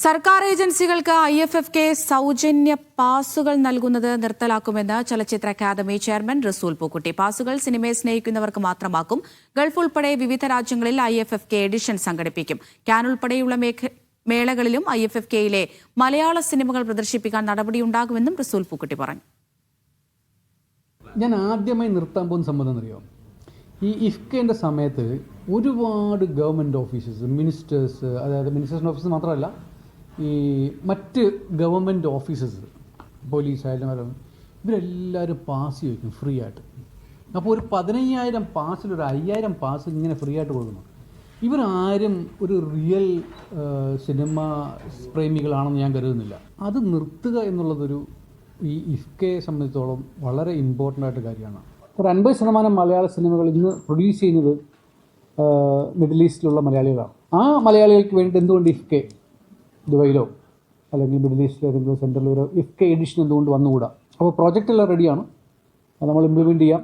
സർക്കാർ ഏജൻസികൾക്ക് IFFK സൗജന്യ പാസുകൾ നൽകുന്നത് നിർത്തലാക്കുമെന്ന് ചലച്ചിത്ര അക്കാദമി ചെയർമാൻ റസൂൽ പൂക്കുട്ടി. പാസുകൾ സിനിമയെ സ്നേഹിക്കുന്നവർക്ക് മാത്രമാക്കും. ഗൾഫ് ഉൾപ്പെടെ വിവിധ രാജ്യങ്ങളിൽ IFFK എഡിഷൻ സംഘടിപ്പിക്കും. ക്യാൻ ഉൾപ്പെടെയുള്ള മേളകളിലും IFFKയിലെ മലയാള സിനിമകൾ പ്രദർശിപ്പിക്കാൻ നടപടിയുണ്ടാകുമെന്നും റസൂൽ പൂക്കുട്ടി പറഞ്ഞു. ഞാൻ ആദ്യമായി നിർത്താൻ പോകുന്ന സംബന്ധം അറിയാം. ഈ IFFKയുടെ സമയത്ത് ഒരുപാട് ഗവൺമെൻറ് ഓഫീസസ്, മിനിസ്റ്റേഴ്സ്, അതായത് മിനിസ്റ്റേഴ്സിൻ്റെ ഓഫീസ് മാത്രമല്ല, ഈ മറ്റ് ഗവൺമെൻറ് ഓഫീസസ്, പോലീസായാലും ഇവരെല്ലാവരും പാസ് ചോദിക്കും ഫ്രീ ആയിട്ട്. അപ്പോൾ ഒരു 15,000 പാസിൽ ഒരു 5,000 പാസ് ഇങ്ങനെ ഫ്രീ ആയിട്ട് കൊടുക്കുന്നു. ഇവരാരും ഒരു റിയൽ സിനിമ പ്രേമികളാണെന്ന് ഞാൻ കരുതുന്നില്ല. അത് നിർത്തുക എന്നുള്ളതൊരു ഈ IFFKയെ സംബന്ധിച്ചോളം വളരെ ഇമ്പോർട്ടൻ്റ് ആയിട്ട് കാര്യമാണ്. ഒരു 50% മലയാള സിനിമകൾ ഇന്ന് പ്രൊഡ്യൂസ് ചെയ്യുന്നത് മിഡിൽ ഈസ്റ്റിലുള്ള മലയാളികളാണ്. ആ മലയാളികൾക്ക് വേണ്ടി എന്തുകൊണ്ട് IFFK ദുബൈയിലോ അല്ലെങ്കിൽ മിഡിൽ ഈസ്റ്റിലോ ഏതെങ്കിലും സെൻറ്ററിൽ ഒരു IFFK എഡിഷൻ എന്തുകൊണ്ട് വന്നുകൂടാ? അപ്പോൾ പ്രോജക്റ്റ് എല്ലാം റെഡിയാണ്, അത് നമ്മൾ ഇംപ്ലിമെൻറ്റ് ചെയ്യാം.